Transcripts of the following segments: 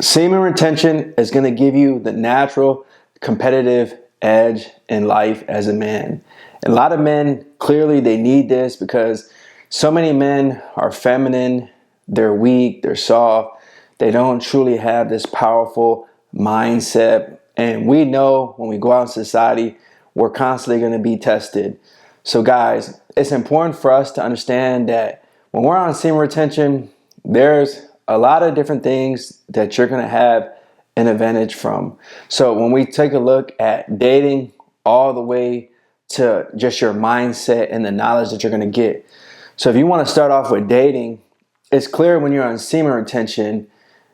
Semen retention is going to give you the natural competitive edge in life as a man. And a lot of men, clearly they need this because so many men are feminine, they're weak, they're soft, they don't truly have this powerful mindset. And we know when we go out in society, we're constantly going to be tested. So guys, it's important for us to understand that when we're on semen retention, there's a lot of different things that you're going to have an advantage from. So when we take a look at dating all the way to just your mindset and the knowledge that you're going to get. So if you want to start off with dating, it's clear when you're on semen retention,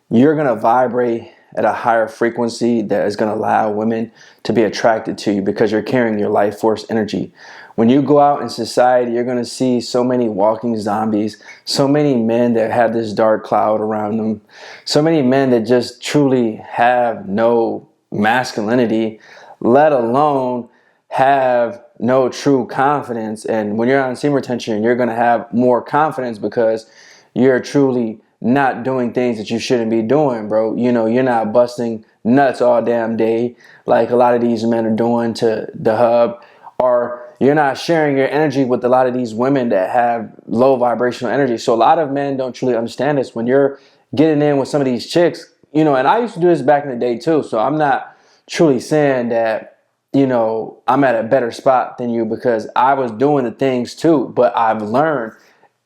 you're going to vibrate at a higher frequency that is going to allow women to be attracted to you because you're carrying your life force energy. When you go out in society, you're going to see so many walking zombies, so many men that have this dark cloud around them, so many men that just truly have no masculinity, let alone have no true confidence. And when you're on semen retention, you're going to have more confidence because you're truly not doing things that you shouldn't be doing, bro. You know, you're not busting nuts all damn day like a lot of these men are doing to the hub, or you're not sharing your energy with a lot of these women that have low vibrational energy. So a lot of men don't truly understand this. When you're getting in with some of these chicks, you know, and I used to do this back in the day too, so I'm not truly saying that, you know, I'm at a better spot than you because I was doing the things too, but I've learned.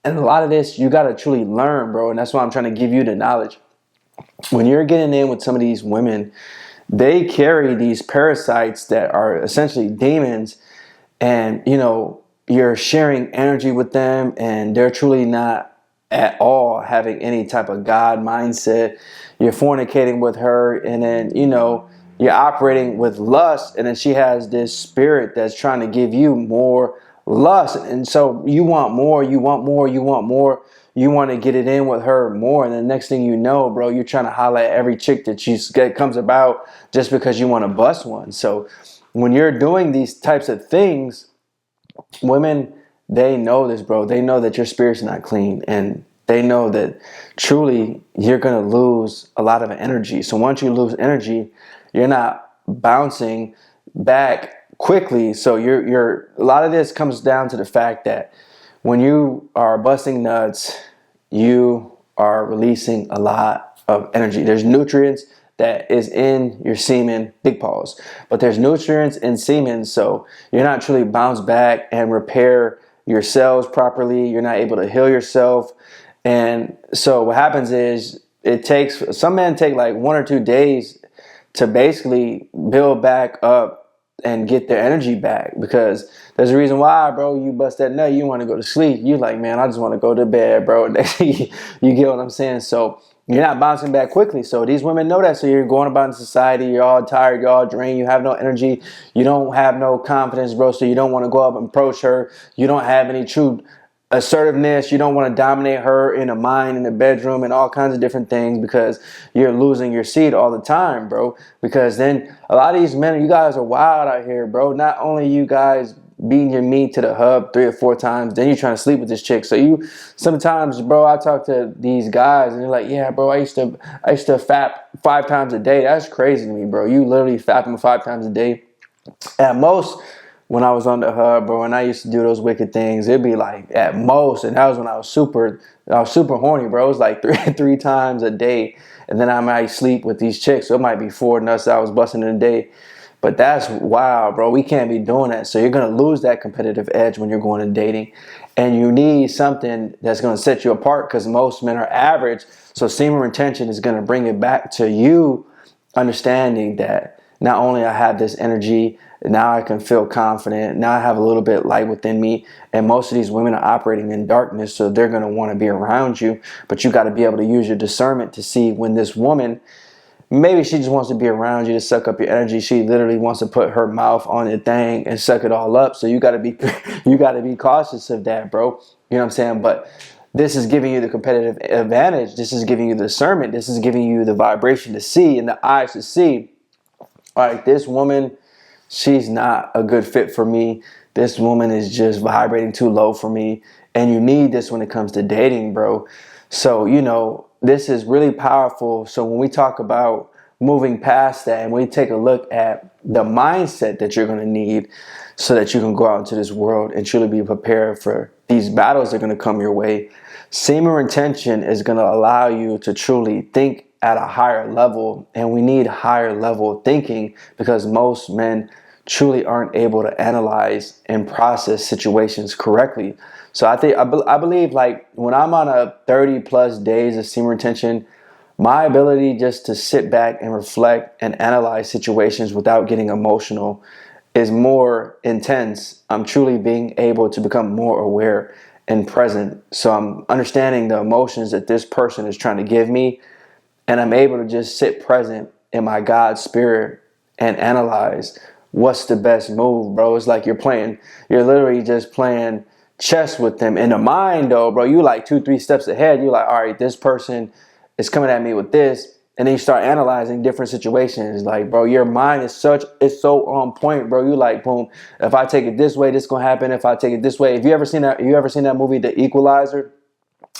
And a lot of this, you got to truly learn, bro. And that's why I'm trying to give you the knowledge. When you're getting in with some of these women, they carry these parasites that are essentially demons. And, you know, you're sharing energy with them and they're truly not at all having any type of God mindset. You're fornicating with her and then, you know, you're operating with lust. And then she has this spirit that's trying to give you more lust, and so you want more, you want more, you want more, you want to get it in with her more, and the next thing you know, bro, you're trying to holler at every chick that comes about just because you want to bust one. So when you're doing these types of things, women, they know this, bro. They know that your spirit's not clean, and they know that truly you're going to lose a lot of energy. So once you lose energy, you're not bouncing back quickly. So you're a lot of this comes down to the fact that when you are busting nuts, you are releasing a lot of energy. There's nutrients that is in your semen, big pause, but there's nutrients in semen, so you're not truly bounce back and repair your cells properly. You're not able to heal yourself. And so what happens is some men take like 1 or 2 days to basically build back up and get their energy back, because there's a reason why, bro. You bust that nut, you want to go to sleep. You like, man, I just want to go to bed, bro. You get what I'm saying? So you're not bouncing back quickly. So these women know that. So you're going about in society, you're all tired, you're all drained, you have no energy, you don't have no confidence, bro. So you don't want to go up and approach her. You don't have any true assertiveness. You don't want to dominate her in a mind, in the bedroom, and all kinds of different things, because you're losing your seed all the time, bro. Because then a lot of these men, you guys are wild out here, bro. Not only you guys beating your meat to the hub 3 or 4 times, then you're trying to sleep with this chick. So you sometimes, bro, I talk to these guys and they're like, yeah, bro, I used to fap 5 times a day. That's crazy to me, bro. You literally fapping 5 times a day. At most, when I was on the hub, bro, and I used to do those wicked things, it'd be like at most, and that was when I was super horny, bro. It was like three times a day, and then I might sleep with these chicks. So it might be 4 nuts that I was busting in a day. But that's wild, bro. We can't be doing that. So you're gonna lose that competitive edge when you're going and dating, and you need something that's gonna set you apart, because most men are average. So semen retention is gonna bring it back to you understanding that not only I have this energy, now I can feel confident. Now I have a little bit light within me. And most of these women are operating in darkness, so they're going to want to be around you. But you got to be able to use your discernment to see when this woman, maybe she just wants to be around you to suck up your energy. She literally wants to put her mouth on your thing and suck it all up. So you got to be cautious of that, bro. You know what I'm saying? But this is giving you the competitive advantage. This is giving you the discernment. This is giving you the vibration to see and the eyes to see. All right, this woman, she's not a good fit for me. This woman is just vibrating too low for me. And you need this when it comes to dating, bro. So, you know, this is really powerful. So when we talk about moving past that and we take a look at the mindset that you're going to need so that you can go out into this world and truly be prepared for these battles that are going to come your way, semen retention is going to allow you to truly think at a higher level. And we need higher level thinking because most men truly aren't able to analyze and process situations correctly. So I believe like when I'm on a 30 plus days of semen retention, my ability just to sit back and reflect and analyze situations without getting emotional is more intense. I'm truly being able to become more aware and present. So I'm understanding the emotions that this person is trying to give me, and I'm able to just sit present in my God spirit and analyze what's the best move, bro. It's like you're literally just playing chess with them. In the mind, though, bro, you like 2-3 steps ahead. You're like, all right, this person is coming at me with this. And then you start analyzing different situations. Like, bro, your mind is so on point, bro. You like, boom, if I take it this way, this gonna happen. If I take it this way. Have you ever seen that movie, The Equalizer,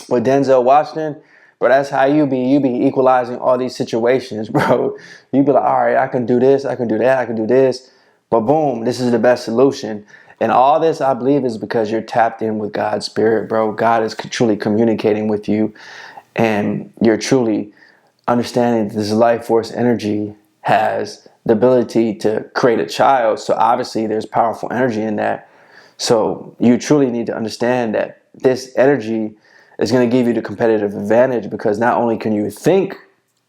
with Denzel Washington? But that's how you be equalizing all these situations, bro. You be like, all right, I can do this, I can do that, I can do this. But boom, this is the best solution. And all this, I believe, is because you're tapped in with God's spirit, bro. God is truly communicating with you, and you're truly understanding that this life force energy has the ability to create a child. So obviously there's powerful energy in that. So you truly need to understand that this energy is going to give you the competitive advantage, because not only can you think,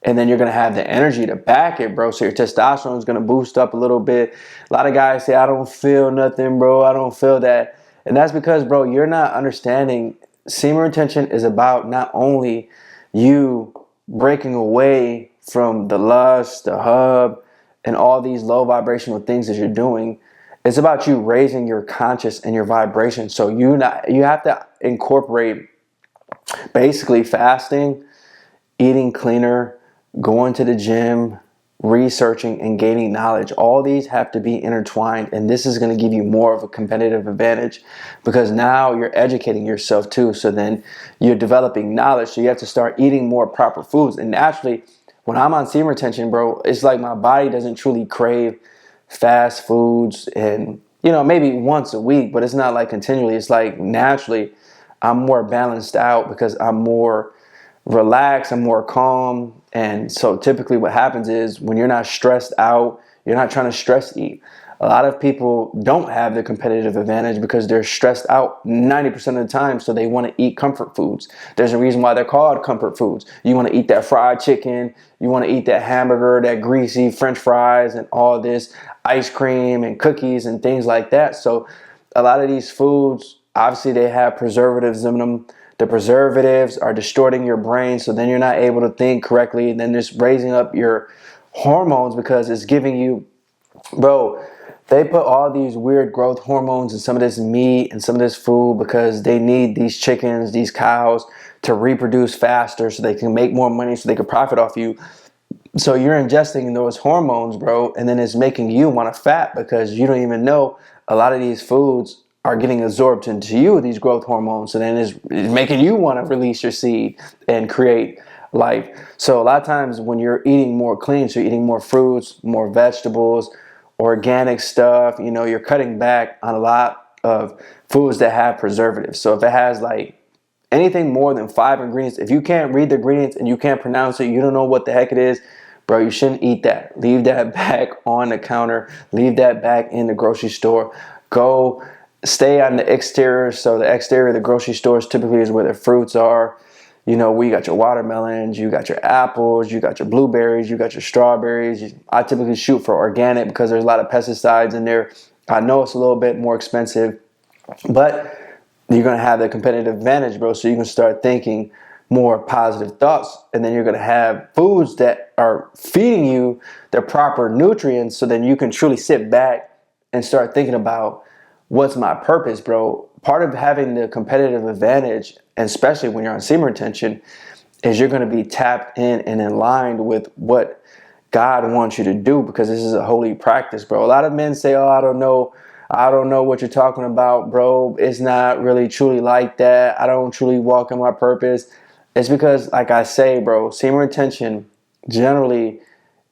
and then you're going to have the energy to back it, bro. So your testosterone is going to boost up a little bit. A lot of guys say, I don't feel nothing, bro. I don't feel that. And that's because, bro, you're not understanding semen retention is about not only you breaking away from the lust, the hub, and all these low vibrational things that you're doing. It's about you raising your conscious and your vibration. So you have to incorporate basically fasting, eating cleaner, going to the gym, researching and gaining knowledge. All these have to be intertwined, and this is going to give you more of a competitive advantage because now you're educating yourself too. So then you're developing knowledge. So you have to start eating more proper foods. And naturally, when I'm on semen retention, bro, it's like my body doesn't truly crave fast foods, and maybe once a week, but it's not like continually. It's like naturally I'm more balanced out because I'm more relaxed, I'm more calm. And so typically what happens is when you're not stressed out, you're not trying to stress eat. A lot of people don't have the competitive advantage because they're stressed out 90% of the time, so they want to eat comfort foods. There's a reason why they're called comfort foods. You want to eat that fried chicken, you want to eat that hamburger, that greasy french fries, and all this ice cream and cookies and things like that. So a lot of these foods, obviously they have preservatives in them. The preservatives are distorting your brain, so then you're not able to think correctly, and then it's raising up your hormones because it's giving you, bro, they put all these weird growth hormones in some of this meat and some of this food because they need these chickens, these cows to reproduce faster so they can make more money so they can profit off you. So you're ingesting those hormones, bro, and then it's making you want to fat because you don't even know a lot of these foods are getting absorbed into you, these growth hormones. So then it's making you want to release your seed and create life. So a lot of times when you're eating more clean, so you're eating more fruits, more vegetables, organic stuff, you're cutting back on a lot of foods that have preservatives. So if it has like anything more than 5 ingredients, if you can't read the ingredients and you can't pronounce it, you don't know what the heck it is, bro, you shouldn't eat that. Leave that back on the counter. Leave that back in the grocery store. Go stay on the exterior. So the exterior of the grocery stores typically is where the fruits are. Where you got your watermelons, you got your apples, you got your blueberries, you got your strawberries. I typically shoot for organic because there's a lot of pesticides in there. I know it's a little bit more expensive, but you're going to have the competitive advantage, bro. So you can start thinking more positive thoughts, and then you're going to have foods that are feeding you the proper nutrients. So then you can truly sit back and start thinking about what's my purpose, bro. Part of having the competitive advantage, and especially when you're on semen retention, is you're going to be tapped in and aligned with what God wants you to do, because this is a holy practice, bro. A lot of men say, oh, I don't know what you're talking about, bro. It's not really truly like that. I don't truly walk in my purpose. It's because, like I say, bro, semen retention generally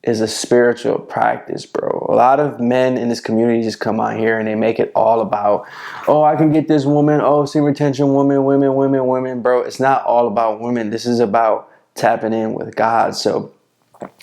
is a spiritual practice, bro. A lot of men in this community just come out here and they make it all about, oh, I can get this woman, oh, semen retention, women, bro. It's not all about women. This is about tapping in with God. So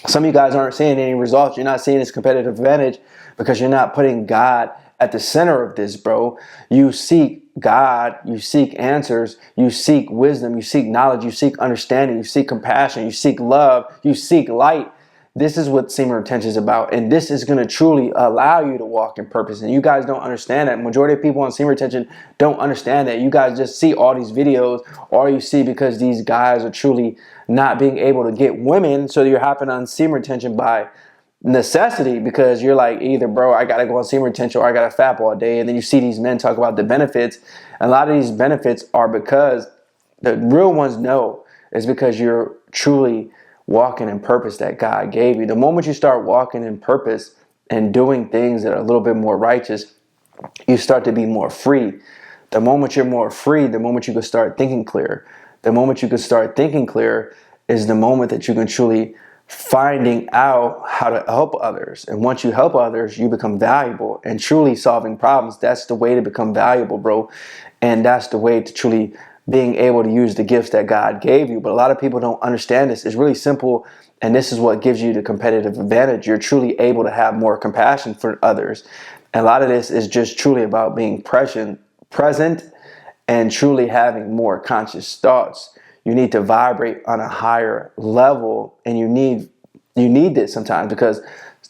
some of you guys aren't seeing any results. You're not seeing this competitive advantage because you're not putting God at the center of this, bro. You seek God, you seek answers, you seek wisdom, you seek knowledge, you seek understanding, you seek compassion, you seek love, you seek light. This is what semen retention is about, and this is going to truly allow you to walk in purpose. And you guys don't understand that. Majority of people on semen retention don't understand that. You guys just see all these videos, or you see because these guys are truly not being able to get women, so you're hopping on semen retention by necessity, because you're like, either, bro, I gotta go on semen retention or I gotta fap all day. And then you see these men talk about the benefits. And a lot of these benefits are because the real ones know is because you're truly walking in purpose that God gave you. The moment you start walking in purpose and doing things that are a little bit more righteous, you start to be more free. The moment you're more free, the moment you can start thinking clear. The moment you can start thinking clear is the moment that you can truly finding out how to help others. And once you help others, you become valuable. And truly solving problems, that's the way to become valuable, bro. And that's the way to truly being able to use the gifts that God gave you. But a lot of people don't understand this. It's really simple, and this is what gives you the competitive advantage. You're truly able to have more compassion for others. And a lot of this is just truly about being present and truly having more conscious thoughts. You need to vibrate on a higher level, and you need this sometimes, because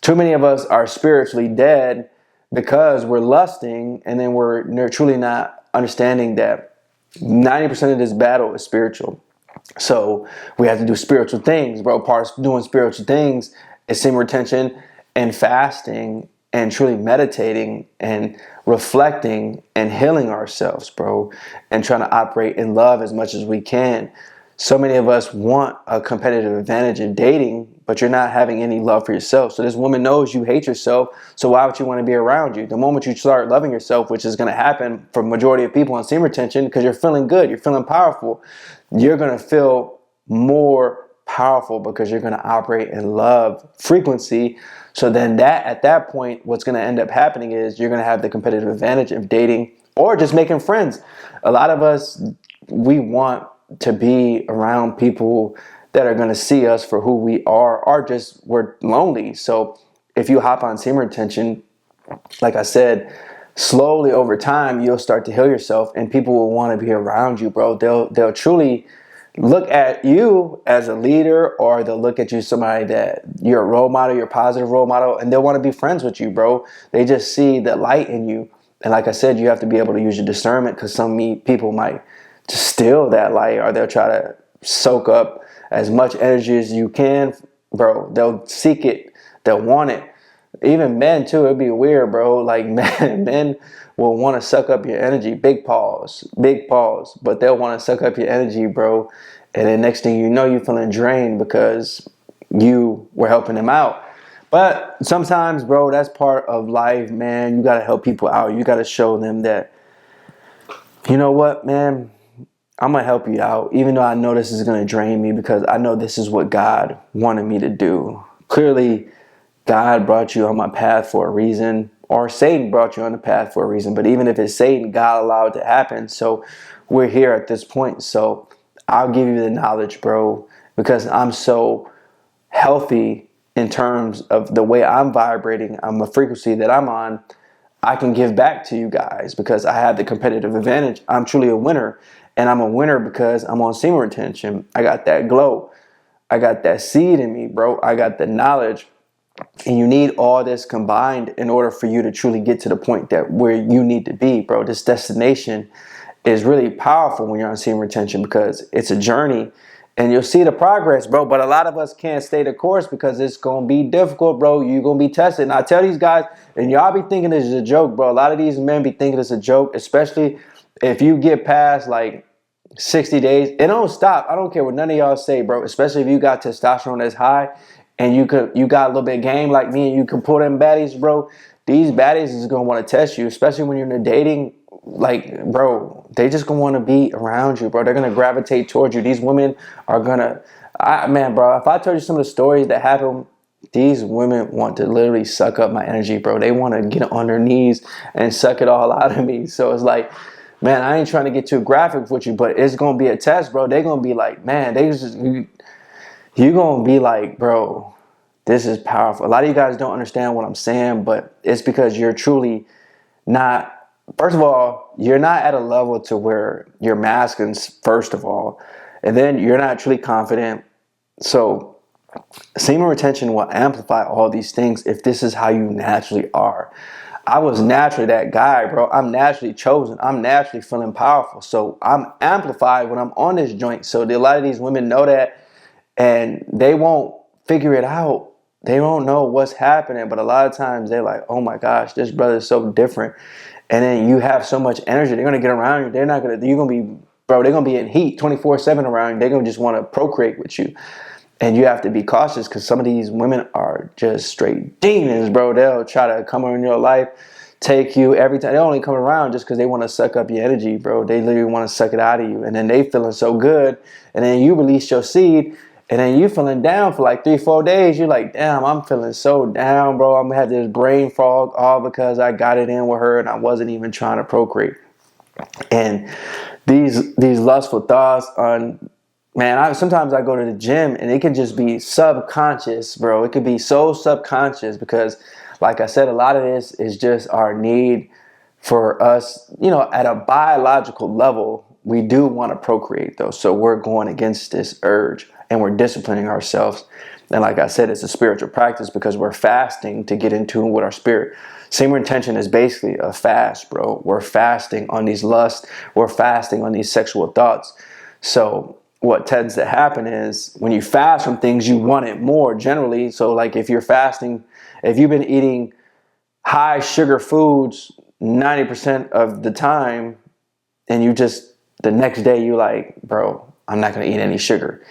too many of us are spiritually dead because we're lusting, and then we're truly not understanding that 90% of this battle is spiritual. So we have to do spiritual things, bro. Part of doing spiritual things is semen retention and fasting and truly meditating and reflecting and healing ourselves, bro, and trying to operate in love as much as we can. So many of us want a competitive advantage in dating, but you're not having any love for yourself. So this woman knows you hate yourself, so why would you want to be around you? The moment you start loving yourself, which is going to happen for majority of people on semen retention, because you're feeling good, you're feeling powerful, you're going to feel more powerful because you're going to operate in love frequency. So then that at that point, what's going to end up happening is you're going to have the competitive advantage of dating or just making friends. A lot of us, we want to be around people that are going to see us for who we are, or just we're lonely. So if you hop on semen retention, like I said, slowly over time, you'll start to heal yourself, and people will want to be around you, bro. They'll truly look at you as a leader, or they'll look at you somebody that you're a role model, you're a positive role model, and they'll want to be friends with you, bro. They just see the light in you. And like I said, you have to be able to use your discernment, because some people might just steal that light, or they'll try to soak up as much energy as you can, bro. They'll seek it, they'll want it. Even men too, it'd be weird, bro. Like men will want to suck up your energy. Big pause, but they'll want to suck up your energy, bro. And then next thing you know, you're feeling drained because you were helping them out. But sometimes, bro, that's part of life, man. You got to help people out. You got to show them that, you know what, man, I'm going to help you out, even though I know this is going to drain me, because I know this is what God wanted me to do. Clearly, God brought you on my path for a reason, or Satan brought you on the path for a reason. But even if it's Satan, God allowed it to happen. So we're here at this point. So I'll give you the knowledge, bro, because I'm so healthy in terms of the way I'm vibrating, I'm the frequency that I'm on. I can give back to you guys because I have the competitive advantage. I'm truly a winner. And I'm a winner because I'm on semen retention. I got that glow. I got that seed in me, bro. I got the knowledge. And you need all this combined in order for you to truly get to the point that where you need to be, bro. This destination is really powerful when you're on semen retention, because it's a journey and you'll see the progress, bro. But a lot of us can't stay the course because it's going to be difficult, bro. You're going to be tested. And I tell these guys, and y'all be thinking this is a joke, bro. A lot of these men be thinking it's a joke, especially if you get past like 60 days. It don't stop. I don't care what none of y'all say, bro. Especially if you got testosterone that's high and you got a little bit of game like me, and you can pull them baddies, bro. These baddies is going to want to test you, especially when you're in a dating, like, bro, they just gonna want to be around you, bro. They're gonna gravitate towards you. These women are gonna, man, bro. If I told you some of the stories that happen, these women want to literally suck up my energy, bro. They want to get on their knees and suck it all out of me. So it's like, man, I ain't trying to get too graphic with you, but it's gonna be a test, bro. They're gonna be like, man, you gonna be like, bro, this is powerful. A lot of you guys don't understand what I'm saying, but it's because you're truly not. First of all, you're not at a level to where you're masculine, first of all, and then you're not truly confident. So semen retention will amplify all these things if this is how you naturally are. I was naturally that guy, bro. I'm naturally chosen. I'm naturally feeling powerful. So I'm amplified when I'm on this joint. So a lot of these women know that, and they won't figure it out. They don't know what's happening. But a lot of times they're like, oh my gosh, this brother is so different. And then you have so much energy. They're going to get around you. You're going to be, bro, they're going to be in heat 24/7 around you. They're going to just want to procreate with you. And you have to be cautious because some of these women are just straight demons, bro. They'll try to come in your life, take you every time. They only come around just because they want to suck up your energy, bro. They literally want to suck it out of you. And then they feeling so good. And then you release your seed. And then you feeling down for like 3-4 days. You're like, damn, I'm feeling so down, bro. I'm going to have this brain fog all because I got it in with her and I wasn't even trying to procreate. And these lustful thoughts on, man, sometimes I go to the gym and it can just be subconscious, bro. It could be so subconscious because, like I said, a lot of this is just our need for us, at a biological level, we do want to procreate though. So we're going against this urge and we're disciplining ourselves. And like I said, it's a spiritual practice because we're fasting to get in tune with our spirit. Semen retention is basically a fast, bro. We're fasting on these lusts. We're fasting on these sexual thoughts. So what tends to happen is when you fast from things, you want it more generally. So like if you're fasting, if you've been eating high sugar foods 90% of the time, and you just, the next day you like, bro, I'm not going to eat any sugar.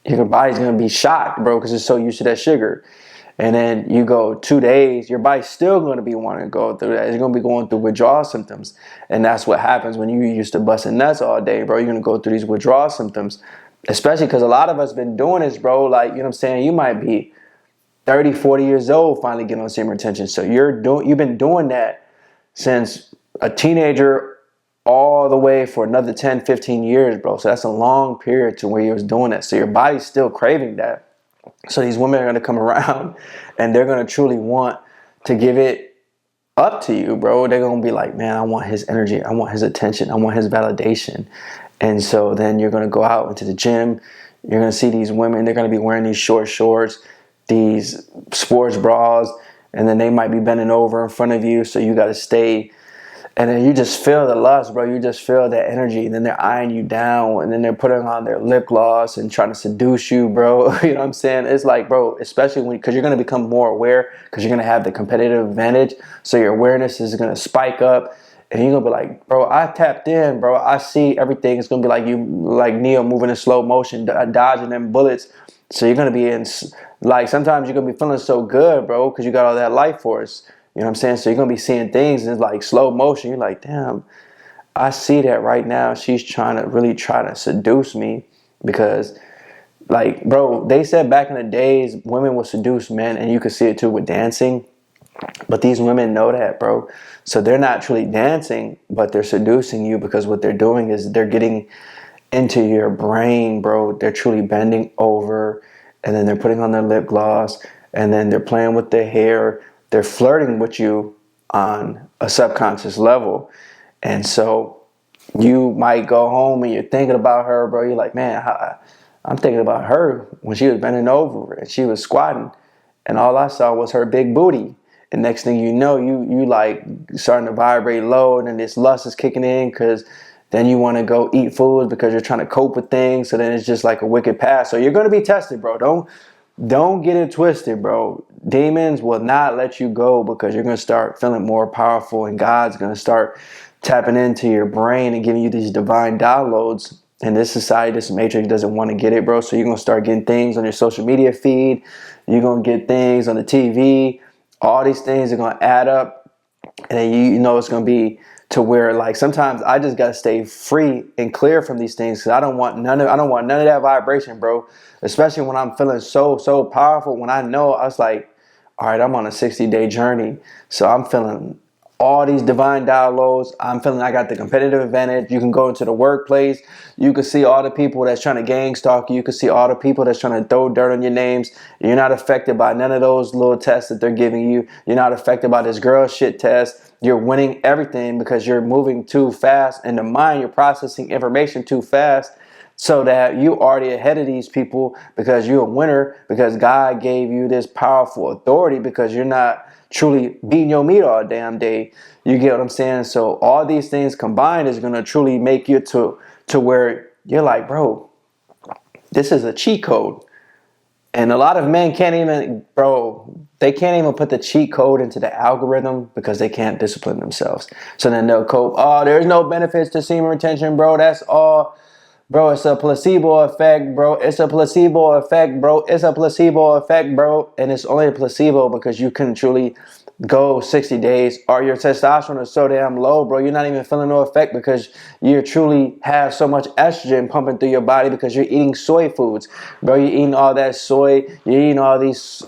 Your body's going to be shocked, bro, because it's so used to that sugar. And then you go 2 days, your body's still going to be wanting to go through that. It's going to be going through withdrawal symptoms. And that's what happens when you used to busting nuts all day, bro. You're going to go through these withdrawal symptoms, especially because a lot of us been doing this, bro. Like, you know what I'm saying? You might be 30, 40 years old, finally getting on semen retention. So you've been doing that since a teenager all the way for another 10, 15 years, bro. So that's a long period to where you was doing that. So your body's still craving that. So these women are going to come around and they're going to truly want to give it up to you, bro. They're going to be like, man, I want his energy. I want his attention. I want his validation. And so then you're going to go out into the gym. You're going to see these women. They're going to be wearing these short shorts, these sports bras, and then they might be bending over in front of you. So you got to stay. And then you just feel the lust, bro. You just feel that energy. And then they're eyeing you down. And then they're putting on their lip gloss and trying to seduce you, bro. You know what I'm saying? It's like, bro, especially because you're going to become more aware because you're going to have the competitive advantage. So your awareness is going to spike up. And you're going to be like, bro, I tapped in, bro. I see everything. It's going to be like you, like Neo moving in slow motion, dodging them bullets. So you're going to be in, like, sometimes you're going to be feeling so good, bro, because you got all that life force. You know what I'm saying? So you're going to be seeing things in like slow motion. You're like, damn, I see that right now. She's trying to seduce me because, like, bro, they said back in the days, women would seduce men, and you could see it too with dancing. But these women know that, bro. So they're not truly dancing, but they're seducing you because what they're doing is they're getting into your brain, bro. They're truly bending over, and then they're putting on their lip gloss, and then they're playing with their hair. They're flirting with you on a subconscious level. And so you might go home and you're thinking about her, bro. You're like, man, I'm thinking about her when she was bending over and she was squatting. And all I saw was her big booty. And next thing you know, you like starting to vibrate low. And then this lust is kicking in because then you want to go eat food because you're trying to cope with things. So then it's just like a wicked path. So you're going to be tested, bro. Don't get it twisted, bro. Demons will not let you go because you're going to start feeling more powerful and God's going to start tapping into your brain and giving you these divine downloads. And this society, this matrix doesn't want to get it, bro. So you're going to start getting things on your social media feed. You're going to get things on the TV. All these things are going to add up. And then you know it's going to be to where like sometimes I just gotta stay free and clear from these things because I don't want none of that vibration, bro. Especially when I'm feeling so powerful. When I know I was like, all right, I'm on a 60-day journey, so I'm feeling all these divine downloads. I'm feeling I got the competitive advantage. You can go into the workplace. You can see all the people that's trying to gang stalk you. You can see all the people that's trying to throw dirt on your names. You're not affected by none of those little tests that they're giving you. You're not affected by this girl shit test. You're winning everything because you're moving too fast. In the mind, you're processing information too fast so that you already ahead of these people because you're a winner, because God gave you this powerful authority, because you're not truly beating your meat all damn day. You get what I'm saying? So all these things combined is going to truly make you to where you're like, bro, this is a cheat code. And a lot of men can't even, bro, they can't even put the cheat code into the algorithm because they can't discipline themselves. So then they'll cope, oh, there's no benefits to semen retention, bro. That's all. Bro, it's a placebo effect, bro. It's a placebo effect, bro. It's a placebo effect, bro. And it's only a placebo because you couldn't truly go 60 days or your testosterone is so damn low, bro. You're not even feeling no effect because you truly have so much estrogen pumping through your body because you're eating soy foods. Bro, you're eating all that soy. You're eating all these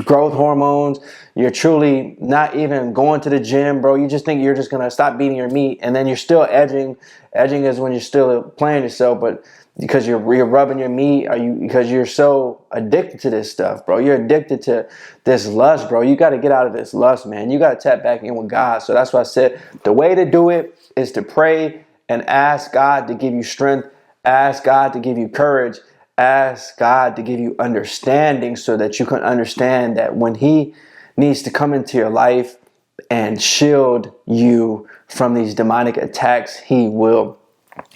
growth hormones. You're truly not even going to the gym, bro. You just think you're just gonna stop beating your meat, and then you're still edging. Edging is when you're still playing yourself, but because you're rubbing your meat, because you're so addicted to this stuff, bro. You're addicted to this lust, bro. You got to get out of this lust, man. You got to tap back in with God. So that's why I said the way to do it is to pray and ask God to give you strength, ask God to give you courage, ask God to give you understanding so that you can understand that when He needs to come into your life and shield you from these demonic attacks, He will.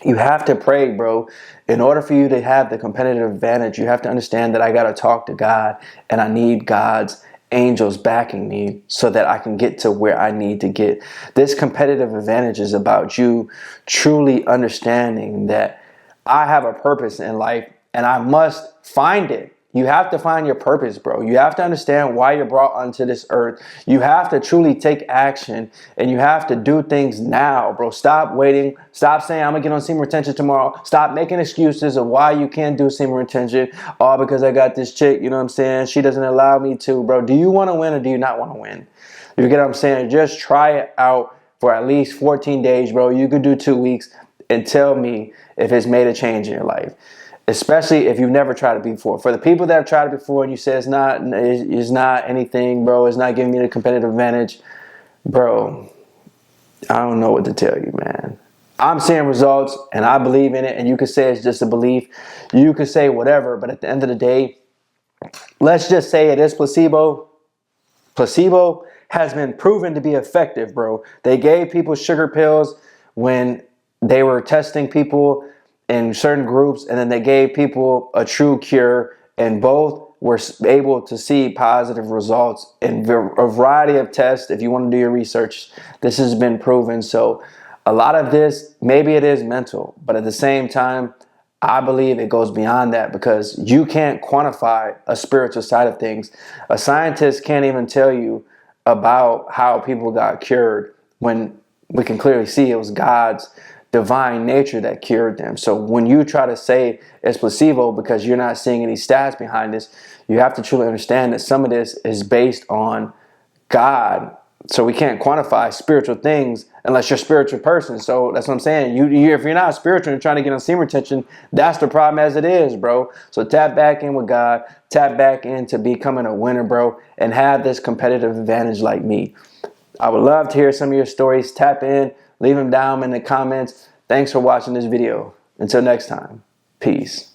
You have to pray, bro. In order for you to have the competitive advantage, you have to understand that I got to talk to God and I need God's angels backing me so that I can get to where I need to get. This competitive advantage is about you truly understanding that I have a purpose in life and I must find it. You have to find your purpose, bro. You have to understand why you're brought onto this earth. You have to truly take action and you have to do things now, bro. Stop waiting. Stop saying, I'm going to get on semen retention tomorrow. Stop making excuses of why you can't do semen retention. All because I got this chick, you know what I'm saying? She doesn't allow me to, bro. Do you want to win or do you not want to win? You get what I'm saying? Just try it out for at least 14 days, bro. You could do 2 weeks and tell me if it's made a change in your life. Especially if you've never tried it before. For the people that have tried it before and you say it's not anything, bro, it's not giving me the competitive advantage, bro, I don't know what to tell you, man. I'm seeing results and I believe in it, and you could say it's just a belief. You could say whatever, but at the end of the day, let's just say it is placebo. Placebo has been proven to be effective, bro. They gave people sugar pills when they were testing people in certain groups, and then they gave people a true cure, and both were able to see positive results in a variety of tests. If you want to do your research, this has been proven. So a lot of this, maybe it is mental, but at the same time, I believe it goes beyond that because you can't quantify a spiritual side of things. A scientist can't even tell you about how people got cured when we can clearly see it was God's divine nature that cured them. So when you try to say it's placebo because you're not seeing any stats behind this, you have to truly understand that some of this is based on God. So we can't quantify spiritual things unless you're a spiritual person. So that's what I'm saying. If you're not spiritual and trying to get on semen retention, that's the problem as it is, bro. So tap back in with God, tap back into becoming a winner, bro, and have this competitive advantage like me. I would love to hear some of your stories. Tap in, leave them down in the comments. Thanks for watching this video. Until next time, peace.